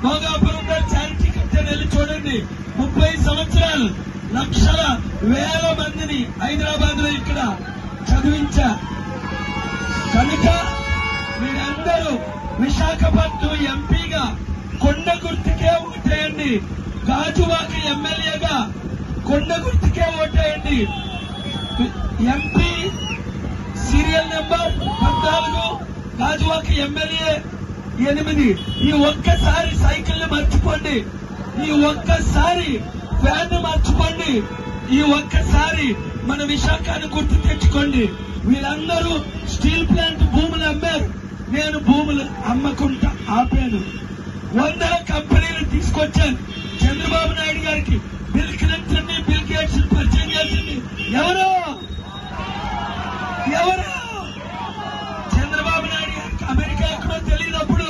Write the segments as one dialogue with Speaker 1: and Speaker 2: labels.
Speaker 1: భోగాపురంలో charity కట్టని వెళ్ళి చూడండి. 30 సంవత్సరాలు లక్షల వేల మందిని హైదరాబాద్ లో ఇక్కడ చదివించా. కనుక మీరందరూ విశాఖపట్నం ఎంపీగా కొండ గుర్తుకే ఓటేయండి. గాజువాక ఎమ్మెల్యేగా కొండ గుర్తుకే ఓటేయండి. MP serial number 14, Gajuwaka MLA 8. ఈ ఒక్కసారి సైకిల్ ని మర్చిపోండి. ఈ ఒక్కసారి ఫ్యాన్ ని మర్చిపోండి. ఈ ఒక్కసారి మన విశాఖను గుర్తు తెచ్చుకోండి. వీళ్ళందరూ స్టీల్ ప్లాంట్ భూములు అమ్మారు. నేను భూములు అమ్మకుండా ఆపాను. 100 కంపెనీలు తీసుకొచ్చాను. చంద్రబాబు నాయుడు గారికి బిల్ క్లింటన్ ని, బిల్ గేట్స్ ని పరిచయం చేసింది ఎవరు? చంద్రబాబు నాయుడు గారికి అమెరికా ఎక్కడో తెలియనప్పుడు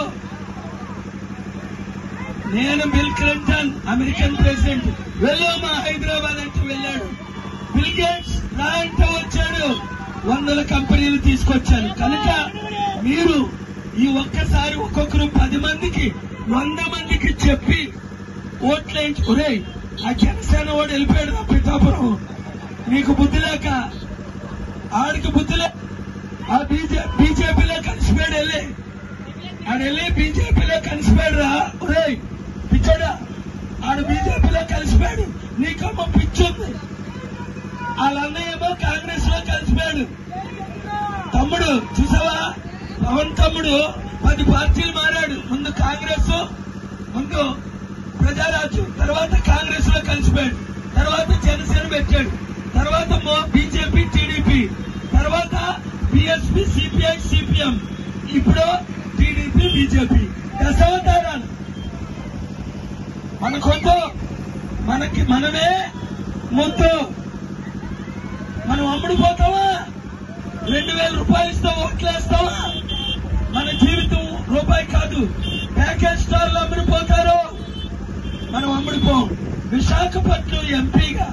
Speaker 1: నేను బిల్ క్లింటన్ అమెరికన్ ప్రెసిడెంట్ వెళ్ళామా హైదరాబాద్ అంటే వెళ్ళాడు. బిల్ గేట్స్ రా అంటే వచ్చాడు. 100 కంపెనీలు తీసుకొచ్చాను. కనుక మీరు ఈ ఒక్కసారి ఒక్కొక్కరు 10 మందికి 100 మందికి చెప్పి ఓట్లేంటి. ఒరే ఆ జనసేన ఓడి వెళ్ళిపోయాడు ఆ పిఠాపురం, నీకు బుద్ధి లేక, ఆడికి బుద్ధి లేక ఆ బీజేపీలో కలిసిపోయాడు. వెళ్ళి బీజేపీలో కలిసిపోయాడు రా. ఒరే పిచ్చోడా, ఆడు బీజేపీలో కలిసిపోయాడు. నీకమ్మ పిచ్చుంది. వాళ్ళన్నయ్యేమో కాంగ్రెస్ లో కలిసిపోయాడు. తమ్ముడు చూసావా, పవన్ తమ్ముడు 10 పార్టీలు మారాడు. ముందు కాంగ్రెస్, ముందు ప్రజారాజ్యం, తర్వాత కాంగ్రెస్ లో కలిసిపోయాడు. తర్వాత జనసేన పెట్టాడు. తర్వాత బీజేపీ, టీడీపీ, తర్వాత బీఎస్పీ, సిపిఐ, సిపిఎం, ఇప్పుడు టీడీపీ, బీజేపీ. దశావతారాలు మనకొద్దు. మనమే ముద్దు. మనం అమ్ముడుపోతావా? 2000 రూపాయలు ఇస్తావా? ఓట్లేస్తావా? మన జీవితం రూపాయి కాదు. ప్యాకేజ్ స్టార్లు అమ్ముడుపోతారు, మనం అమ్ముడుపోం. విశాఖపట్నం ఎంపీగా